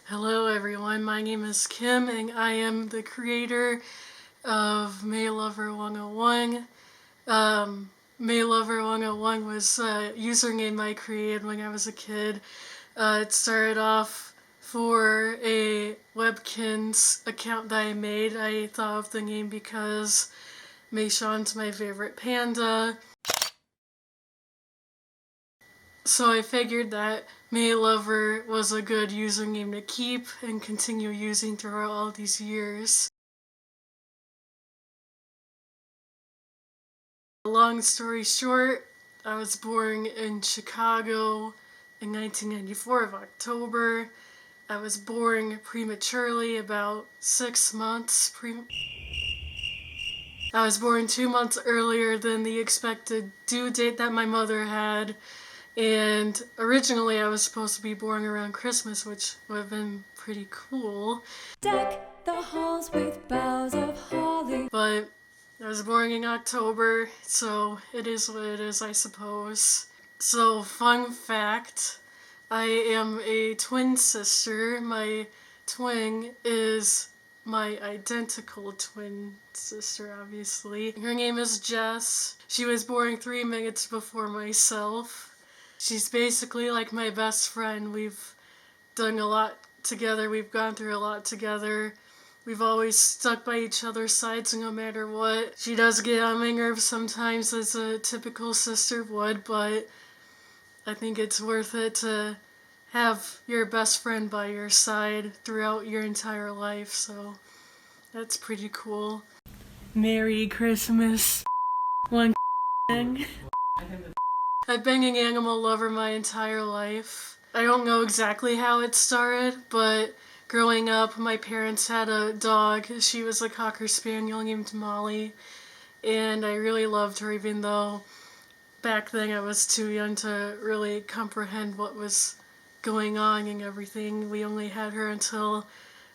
Hello everyone, my name is Kim and I am the creator of May Lover 101. May Lover 101 was a username I created when I was a kid. It started off for a Webkinz account that I made. I thought of the name because Mayshawn's my favorite panda. So I figured that May Lover was a good username to keep and continue using throughout all these years. Long story short, I was born in Chicago in 1994 of October. I was born prematurely, about 6 months I was born 2 months earlier than the expected due date that my mother had. And originally I was supposed to be born around Christmas, which would have been pretty cool. Deck the halls with boughs of holly. But I was born in October, so it is what it is, I suppose. So, fun fact, I am a twin sister. My twin is my identical twin sister, obviously. Her name is Jess. She was born 3 minutes before myself. She's basically like my best friend. We've done a lot together. We've gone through a lot together. We've always stuck by each other's sides no matter what. She does get on my nerves sometimes, as a typical sister would, but I think it's worth it to have your best friend by your side throughout your entire life, so that's pretty cool. Merry Christmas. One thing. I've been an animal lover my entire life. I don't know exactly how it started, but growing up, my parents had a dog. She was a Cocker Spaniel named Molly, and I really loved her even though back then I was too young to really comprehend what was going on and everything. We only had her until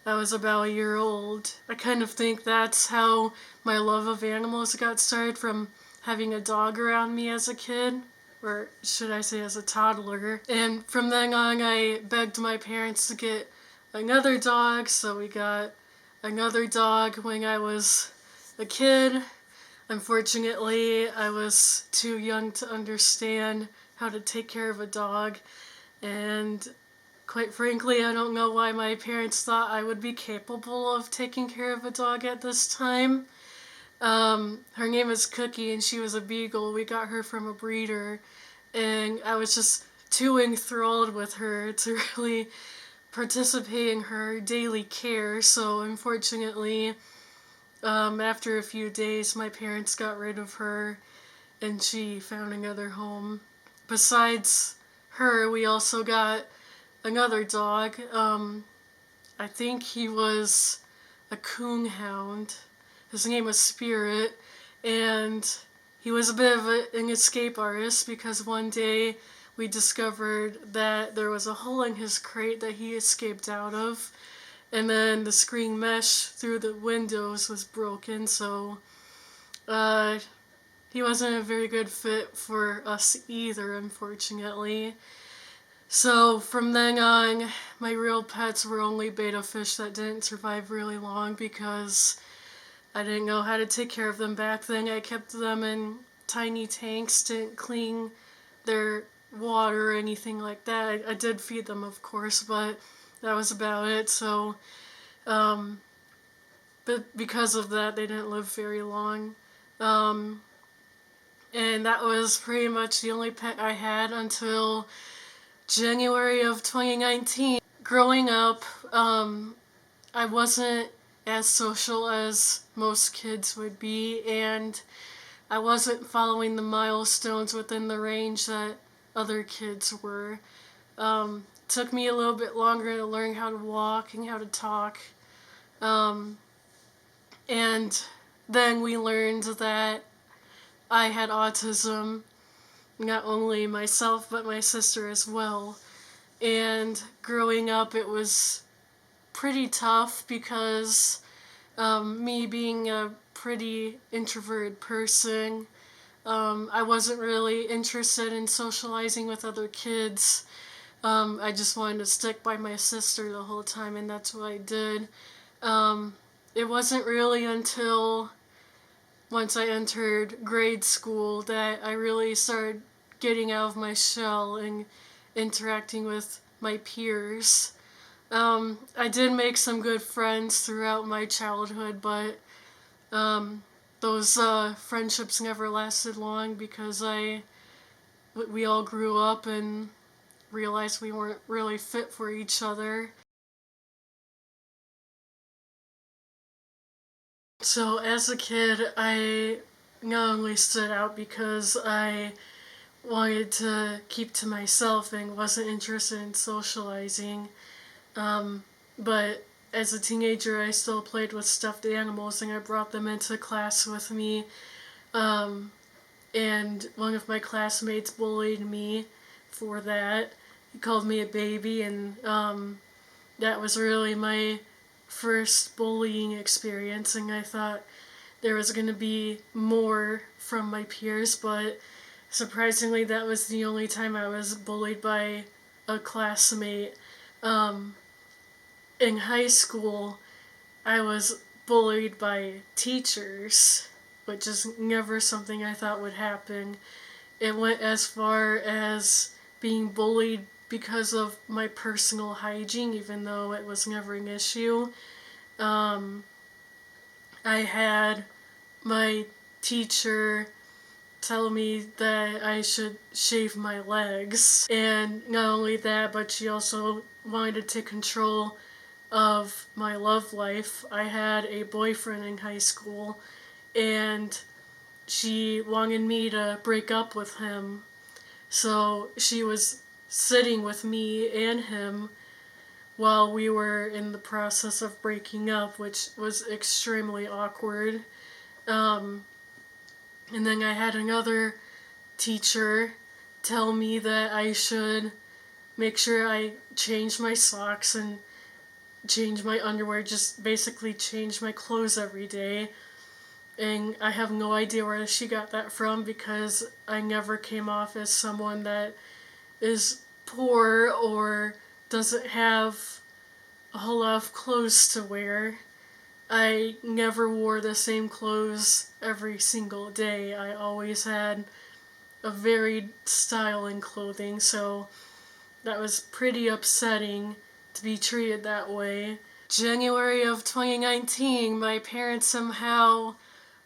I was about a year old. I kind of think that's how my love of animals got started, from having a dog around me as a kid, or should I say as a toddler. And from then on I begged my parents to get another dog, so we got another dog when I was a kid. Unfortunately, I was too young to understand how to take care of a dog, and quite frankly, I don't know why my parents thought I would be capable of taking care of a dog at this time. Her name is Cookie, and she was a beagle. We got her from a breeder, and I was just too enthralled with her to really participate in her daily care. So unfortunately, after a few days, my parents got rid of her, and she found another home. Besides her, we also got another dog. I think he was a coonhound. His name was Spirit, and he was a bit of an escape artist because one day we discovered that there was a hole in his crate that he escaped out of, and then the screen mesh through the windows was broken, so he wasn't a very good fit for us either, unfortunately. So from then on, my real pets were only betta fish that didn't survive really long because I didn't know how to take care of them back then. I kept them in tiny tanks, didn't clean their water or anything like that. I did feed them, of course, but that was about it. So, but because of that, they didn't live very long. And that was pretty much the only pet I had until January of 2019. Growing up, I wasn't as social as most kids would be, and I wasn't following the milestones within the range that other kids were. Took me a little bit longer to learn how to walk and how to talk. And then we learned that I had autism, not only myself but my sister as well. And growing up, it was pretty tough because me being a pretty introverted person, I wasn't really interested in socializing with other kids. I just wanted to stick by my sister the whole time, and that's what I did. Um, it wasn't really until once I entered grade school that I really started getting out of my shell and interacting with my peers. I did make some good friends throughout my childhood, but um, those friendships never lasted long because we all grew up and realized we weren't really fit for each other. So as a kid, I not only stood out because I wanted to keep to myself and wasn't interested in socializing, um, but as a teenager, I still played with stuffed animals and I brought them into class with me. Um, and one of my classmates bullied me for that. He called me a baby, and that was really my first bullying experience. And I thought there was going to be more from my peers, but surprisingly, that was the only time I was bullied by a classmate. Um, in high school, I was bullied by teachers, which is never something I thought would happen. It went as far as being bullied because of my personal hygiene, even though it was never an issue. Um, I had my teacher tell me that I should shave my legs. And not only that, but she also wanted to take control of my love life. I had a boyfriend in high school, and she wanted me to break up with him. So she was sitting with me and him while we were in the process of breaking up, which was extremely awkward. Um, and then I had another teacher tell me that I should make sure I change my socks and change my underwear, just basically change my clothes every day. And I have no idea where she got that from because I never came off as someone that is poor or doesn't have a whole lot of clothes to wear. I never wore the same clothes every single day. I always had a varied style in clothing, so that was pretty upsetting to be treated that way. January of 2019, my parents somehow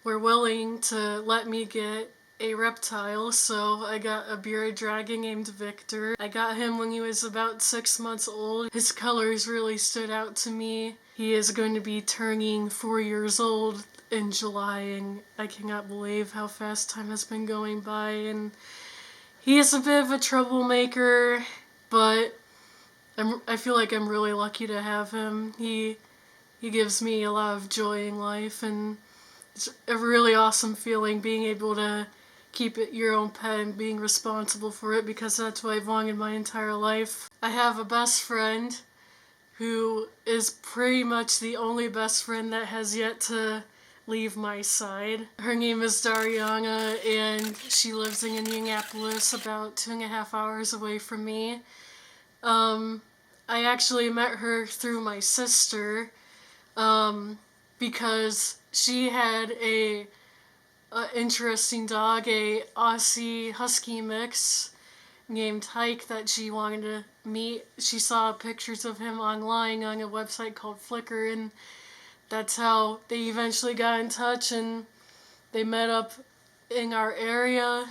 were willing to let me get a reptile, so I got a bearded dragon named Victor. I got him when he was about 6 months old. His colors really stood out to me. He is going to be turning 4 years old in July, and I cannot believe how fast time has been going by. And he is a bit of a troublemaker, but I feel like I'm really lucky to have him. He gives me a lot of joy in life, and it's a really awesome feeling being able to keep it your own pet and being responsible for it, because that's what I've wanted my entire life. I have a best friend who is pretty much the only best friend that has yet to leave my side. Her name is Dariana, and she lives in Indianapolis, about 2.5 hours away from me. Um, I actually met her through my sister, because she had a interesting dog, a Aussie Husky mix named Hike, that she wanted to meet. She saw pictures of him online on a website called Flickr, and that's how they eventually got in touch, and they met up in our area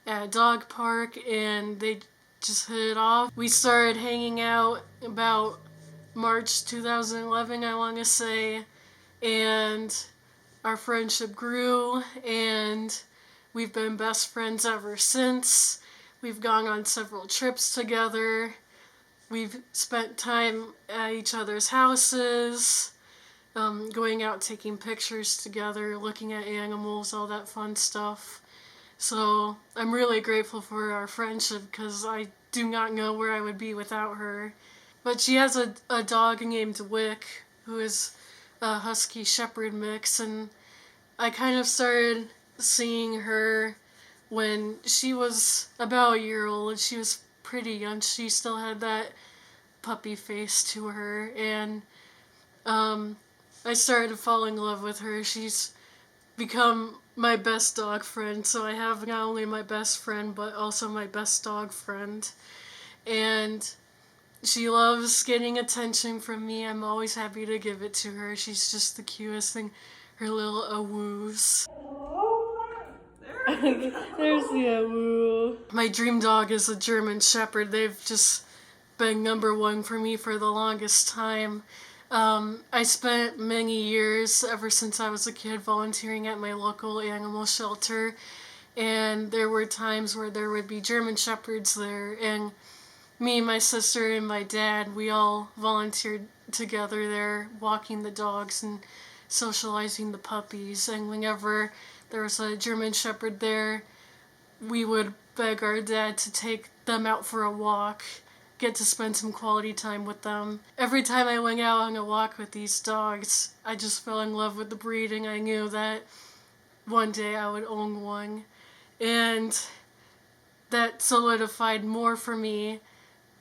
at a dog park, and they just hit it off. We started hanging out about March 2011, I want to say, and our friendship grew, and we've been best friends ever since. We've gone on several trips together. We've spent time at each other's houses, going out taking pictures together, looking at animals, all that fun stuff. So I'm really grateful for our friendship because I do not know where I would be without her. But she has a dog named Wick, who is a Husky Shepherd mix, and I kind of started seeing her when she was about a year old. She was pretty young, she still had that puppy face to her, and I started to fall in love with her. She's become my best dog friend, so I have not only my best friend but also my best dog friend. And she loves getting attention from me. I'm always happy to give it to her. She's just the cutest thing. Her little awoos. There's the awoo. My dream dog is a German Shepherd. They've just been number one for me for the longest time. I spent many years, ever since I was a kid, volunteering at my local animal shelter, and there were times where there would be German Shepherds there, and me, my sister, and my dad, we all volunteered together there, walking the dogs and socializing the puppies. And whenever there was a German Shepherd there, we would beg our dad to take them out for a walk, get to spend some quality time with them. Every time I went out on a walk with these dogs, I just fell in love with the breed, and I knew that one day I would own one. And that solidified more for me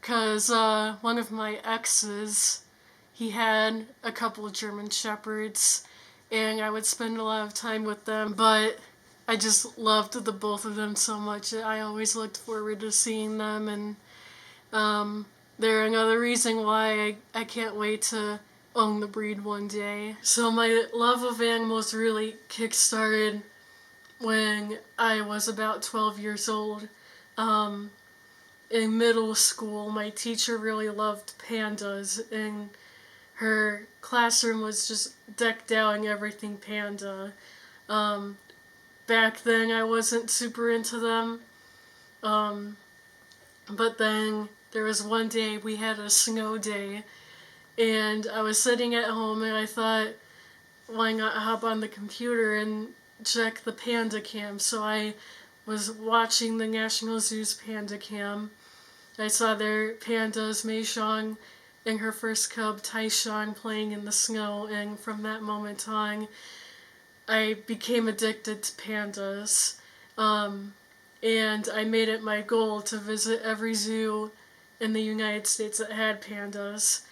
because one of my exes, he had a couple of German Shepherds, and I would spend a lot of time with them, but I just loved the both of them so much. I always looked forward to seeing them, and they're another reason why I can't wait to own the breed one day. So my love of animals really kick-started when I was about 12 years old. In middle school, my teacher really loved pandas, and her classroom was just decked out in everything panda. Back then, I wasn't super into them, but then there was one day we had a snow day, and I was sitting at home, and I thought, why not hop on the computer and check the panda cam? So I was watching the National Zoo's panda cam. I saw their pandas, Mei Xiang and her first cub, Tai Xiang, playing in the snow, and from that moment on, I became addicted to pandas. And I made it my goal to visit every zoo in the United States that had pandas.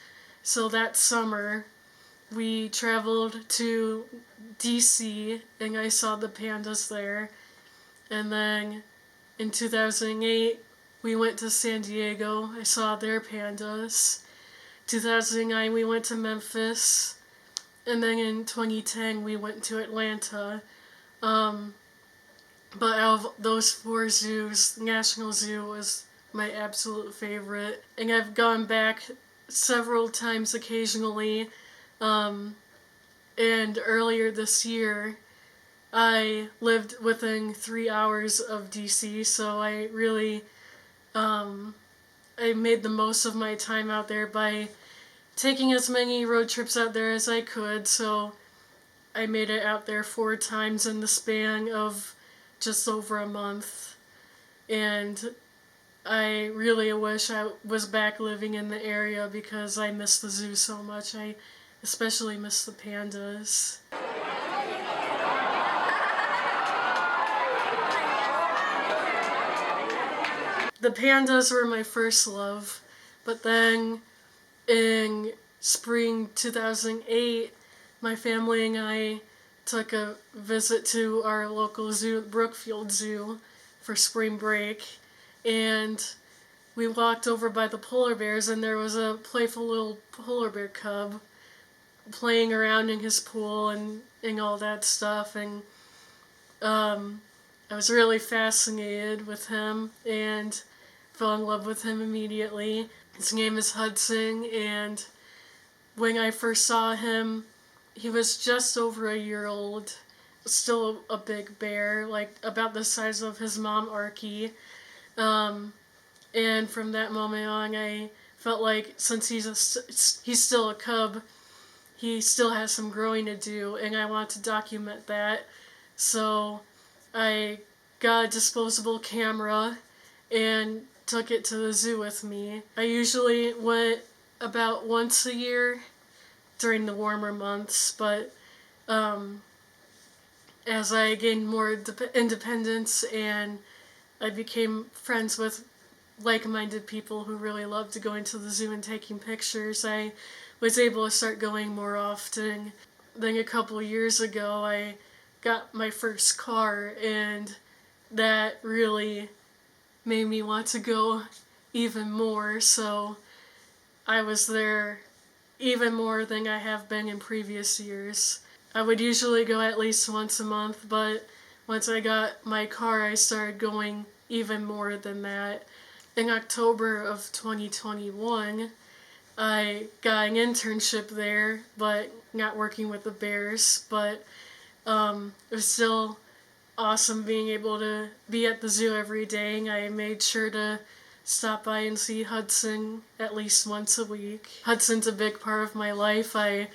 So that summer, we traveled to DC, and I saw the pandas there. And then in 2008, we went to San Diego. I saw their pandas. 2009, we went to Memphis. And then in 2010, we went to Atlanta. But out of those four zoos, National Zoo was my absolute favorite. And I've gone back several times occasionally. And earlier this year, I lived within 3 hours of DC, so I really I made the most of my time out there by taking as many road trips out there as I could. So I made it out there 4 times in the span of just over a month. And I really wish I was back living in the area because I miss the zoo so much. I especially miss the pandas. The pandas were my first love, but then in spring 2008, my family and I took a visit to our local zoo, Brookfield Zoo, for spring break, and we walked over by the polar bears, and there was a playful little polar bear cub playing around in his pool and all that stuff, and I was really fascinated with him and fell in love with him immediately. His name is Hudson, and when I first saw him, he was just over a year old, still a big bear, like about the size of his mom, Arky. And from that moment on, I felt like since he's still a cub, he still has some growing to do, and I want to document that. So I got a disposable camera and took it to the zoo with me. I usually went about once a year during the warmer months, but as I gained more independence and I became friends with like-minded people who really loved going to the zoo and taking pictures, I was able to start going more often. Then a couple years ago, I got my first car, and that really made me want to go even more. So I was there even more than I have been in previous years. I would usually go at least once a month, but once I got my car, I started going even more than that. In October of 2021, I got an internship there, but not working with the bears. But it was still awesome being able to be at the zoo every day. I made sure to stop by and see Hudson at least once a week. Hudson's a big part of my life. I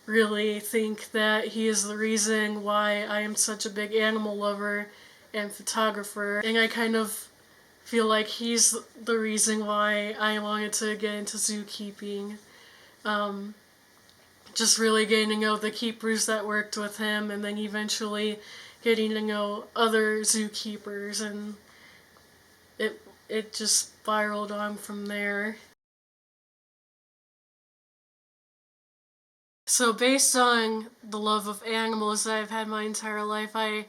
really think that he is the reason why I am such a big animal lover and photographer. And I kind of feel like he's the reason why I wanted to get into zookeeping. Just really getting to know the keepers that worked with him, and then eventually getting to know other zookeepers, and it just spiraled on from there. So based on the love of animals that I've had my entire life, I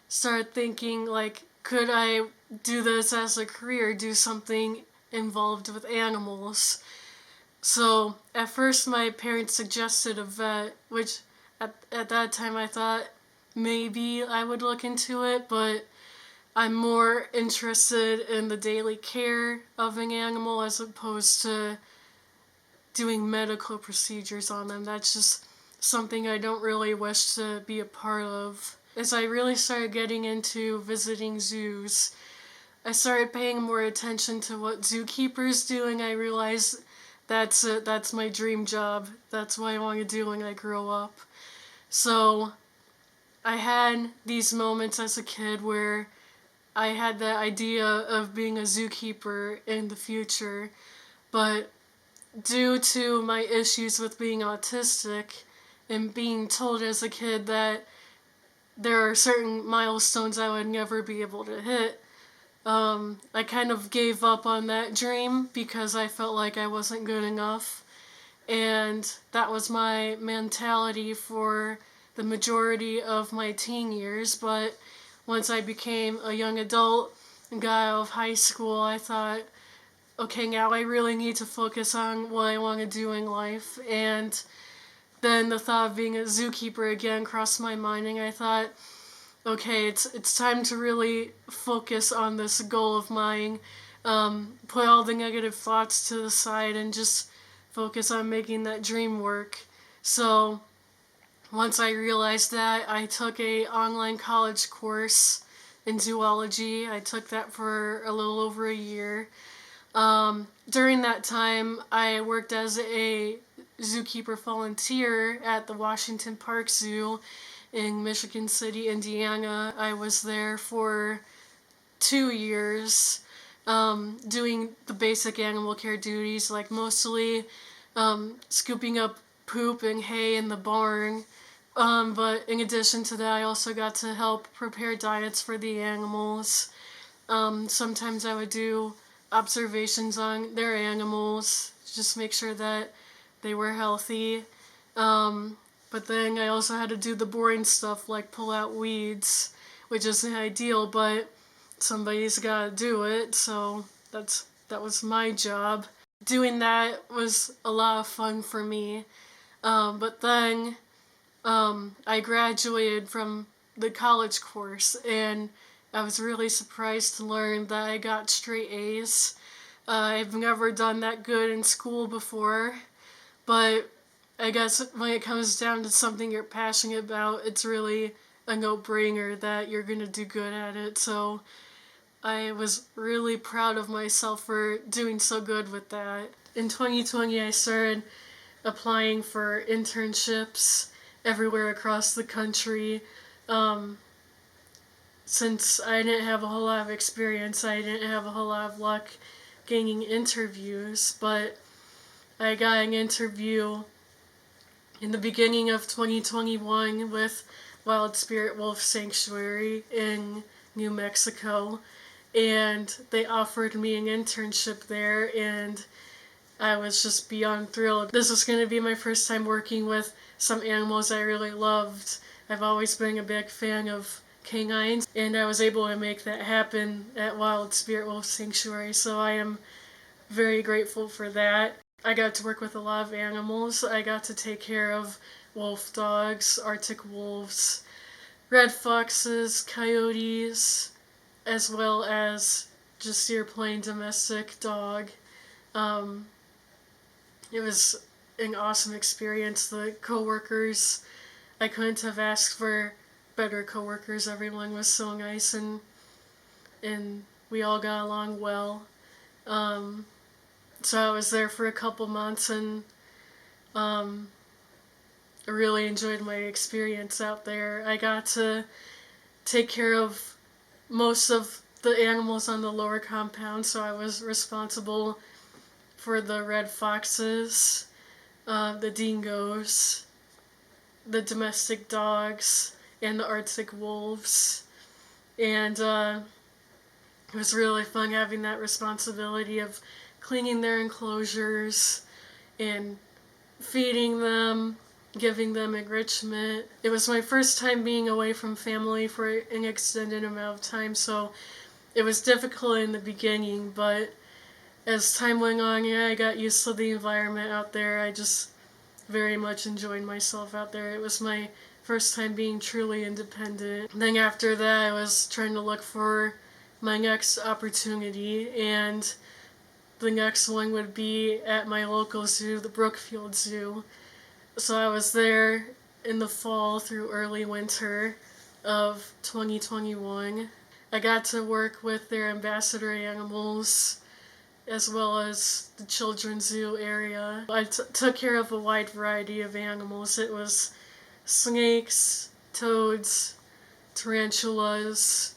started thinking, like, could I do this as a career, do something involved with animals? So at first my parents suggested a vet, which at that time I thought maybe I would look into it, but I'm more interested in the daily care of an animal as opposed to doing medical procedures on them. That's just something I don't really wish to be a part of. As I really started getting into visiting zoos, I started paying more attention to what Zookeeper's doing. I realized that's my dream job. That's what I want to do when I grow up. So I had these moments as a kid where I had the idea of being a zookeeper in the future, but due to my issues with being autistic and being told as a kid that there are certain milestones I would never be able to hit, I kind of gave up on that dream because I felt like I wasn't good enough. And that was my mentality for the majority of my teen years. But once I became a young adult and got out of high school, I thought, okay, now I really need to focus on what I want to do in life. And then the thought of being a zookeeper again crossed my mind, and I thought, okay, it's time to really focus on this goal of mine. Put all the negative thoughts to the side and just focus on making that dream work. So once I realized that, I took a online college course in zoology. I took that for a little over a year. During that time, I worked as a zookeeper volunteer at the Washington Park Zoo in Michigan City, Indiana. I was there for 2 years, doing the basic animal care duties, like mostly scooping up poop and hay in the barn. But in addition to that, I also got to help prepare diets for the animals. Sometimes I would do observations on their animals, just make sure that they were healthy. But then I also had to do the boring stuff like pull out weeds, which isn't ideal, but somebody's gotta do it, so that was my job. Doing that was a lot of fun for me. But then I graduated from the college course, and I was really surprised to learn that I got straight A's. I've never done that good in school before, but I guess when it comes down to something you're passionate about, it's really a no-brainer that you're gonna do good at it. So I was really proud of myself for doing so good with that. In 2020, I started applying for internships everywhere across the country. Since I didn't have a whole lot of experience, I didn't have a whole lot of luck gaining interviews, but I got an interview in the beginning of 2021 with Wild Spirit Wolf Sanctuary in New Mexico, and they offered me an internship there, and I was just beyond thrilled. This was going to be my first time working with some animals I really loved. I've always been a big fan of canines, and I was able to make that happen at Wild Spirit Wolf Sanctuary, so I am very grateful for that. I got to work with a lot of animals. I got to take care of wolf dogs, Arctic wolves, red foxes, coyotes, as well as just your plain domestic dog. Um, it was an awesome experience. The coworkers, I couldn't have asked for better coworkers. Everyone was so nice, and we all got along well. Um, so I was there for a couple months, and I really enjoyed my experience out there. I got to take care of most of the animals on the lower compound, so I was responsible for the red foxes, the dingoes, the domestic dogs, and the Arctic wolves. And it was really fun having that responsibility of cleaning their enclosures and feeding them, giving them enrichment. It was my first time being away from family for an extended amount of time, so it was difficult in the beginning, but as time went on, I got used to the environment out there. I just very much enjoyed myself out there. It was my first time being truly independent. Then after that, I was trying to look for my next opportunity, and the next one would be at my local zoo, the Brookfield Zoo. So I was there in the fall through early winter of 2021. I got to work with their ambassador animals as well as the children's zoo area. I took care of a wide variety of animals. It was snakes, toads, tarantulas,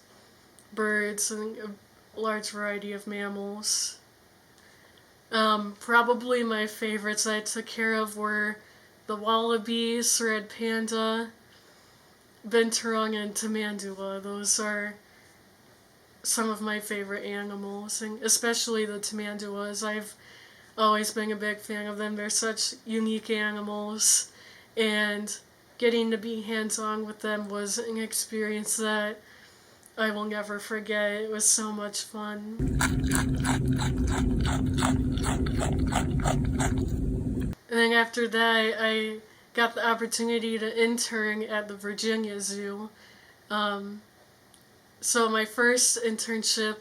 birds, and a large variety of mammals. Probably my favorites I took care of were the wallabies, red panda, binturong, and tamandua. Those are some of my favorite animals, and especially the tamanduas. I've always been a big fan of them. They're such unique animals, and getting to be hands-on with them was an experience that I will never forget. It was so much fun. And then after that, I got the opportunity to intern at the Virginia Zoo. So my first internship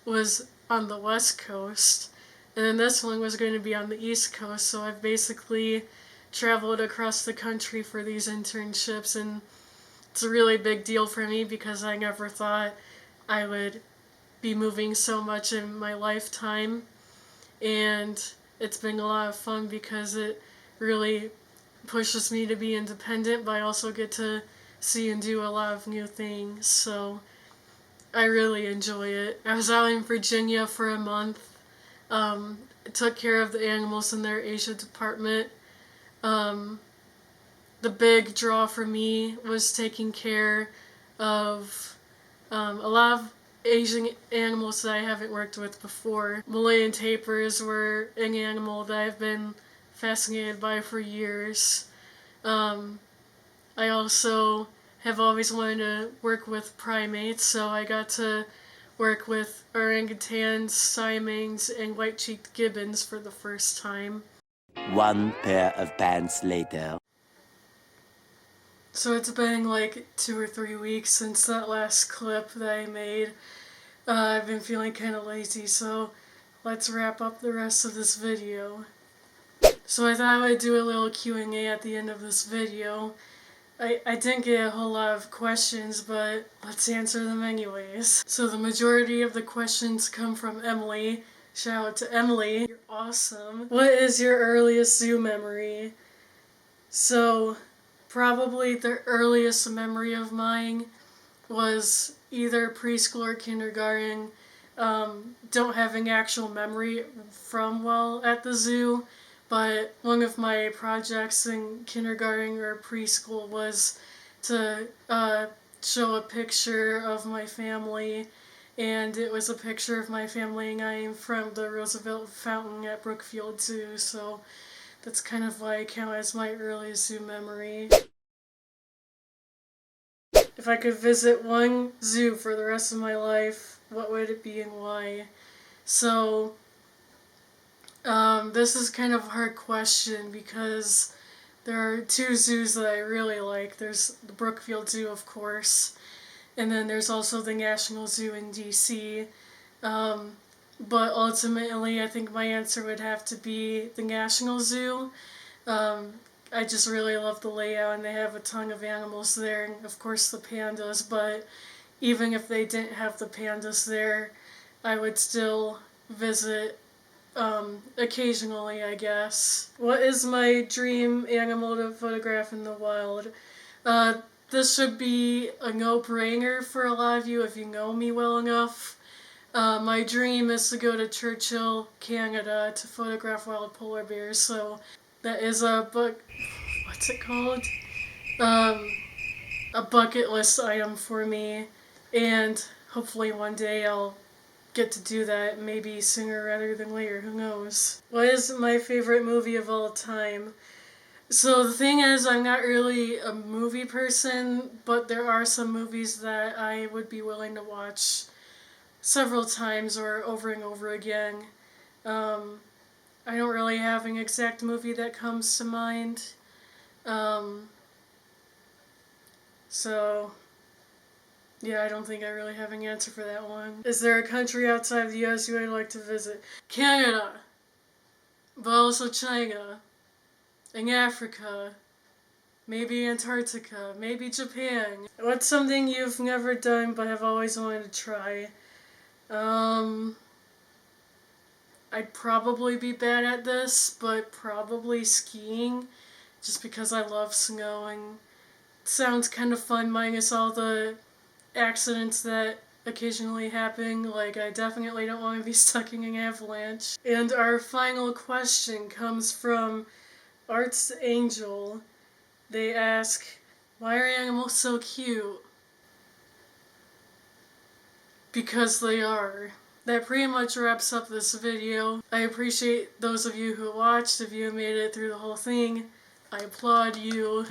was on the West Coast, and then this one was going to be on the East Coast, so I've basically traveled across the country for these internships, and it's a really big deal for me because I never thought I would be moving so much in my lifetime, and it's been a lot of fun because it really pushes me to be independent, but I also get to see and do a lot of new things, so I really enjoy it. I was out in Virginia for a month. Took care of the animals in their Asia department. The big draw for me was taking care of a lot of Asian animals that I haven't worked with before. Malayan tapirs were an animal that I've been fascinated by for years. I also have always wanted to work with primates, so I got to work with orangutans, siamangs, and white-cheeked gibbons for the first time. One pair of pants later. So it's been like 2 or 3 weeks since that last clip that I made. I've been feeling kind of lazy, so let's wrap up the rest of this video. So I thought I would do a little Q&A at the end of this video. I didn't get a whole lot of questions, but let's answer them anyways. So the majority of the questions come from Emily. Shout out to Emily. You're awesome. What is your earliest zoo memory? So probably the earliest memory of mine was either preschool or kindergarten. Don't have an actual memory from while at the zoo, but one of my projects in kindergarten or preschool was to show a picture of my family and it was a picture of my family and I from the Roosevelt Fountain at Brookfield Zoo, so that's kind of why I count as my earliest zoo memory. If I could visit one zoo for the rest of my life, what would it be and why? So, this is kind of a hard question because there are two zoos that I really like. There's the Brookfield Zoo, of course, and then there's also the National Zoo in DC. But ultimately, I think my answer would have to be the National Zoo. I just really love the layout, and they have a ton of animals there, and of course the pandas. But even if they didn't have the pandas there, I would still visit occasionally, I guess. What is my dream animal to photograph in the wild? This should be a no-brainer for a lot of you if you know me well enough. My dream is to go to Churchill, Canada to photograph wild polar bears, so that is a what's it called? A bucket list item for me, and hopefully one day I'll get to do that, maybe sooner rather than later, who knows. What is my favorite movie of all time? So the thing is, I'm not really a movie person, but there are some movies that I would be willing to watch several times or over and over again. I don't really have an exact movie that comes to mind. So, yeah, I don't think I really have an answer for that one. Is there a country outside the US you would like to visit? Canada, but also China, and Africa, maybe Antarctica, maybe Japan. What's something you've never done but have always wanted to try? I'd probably be bad at this, but probably skiing, just because I love snow and it sounds kind of fun minus all the accidents that occasionally happen. Like, I definitely don't want to be stuck in an avalanche. And our final question comes from Arts Angel. They ask, why are animals so cute? Because they are. That pretty much wraps up this video. I appreciate those of you who watched. If you made it through the whole thing, I applaud you.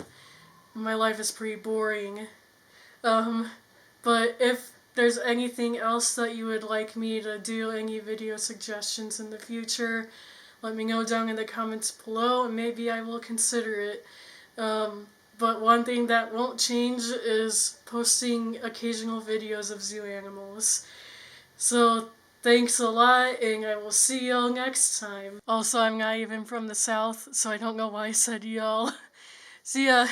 My life is pretty boring. But if there's anything else that you would like me to do, any video suggestions in the future, let me know down in the comments below and maybe I will consider it. But one thing that won't change is posting occasional videos of zoo animals. So thanks a lot, and I will see y'all next time. Also, I'm not even from the South, so I don't know why I said y'all. See ya!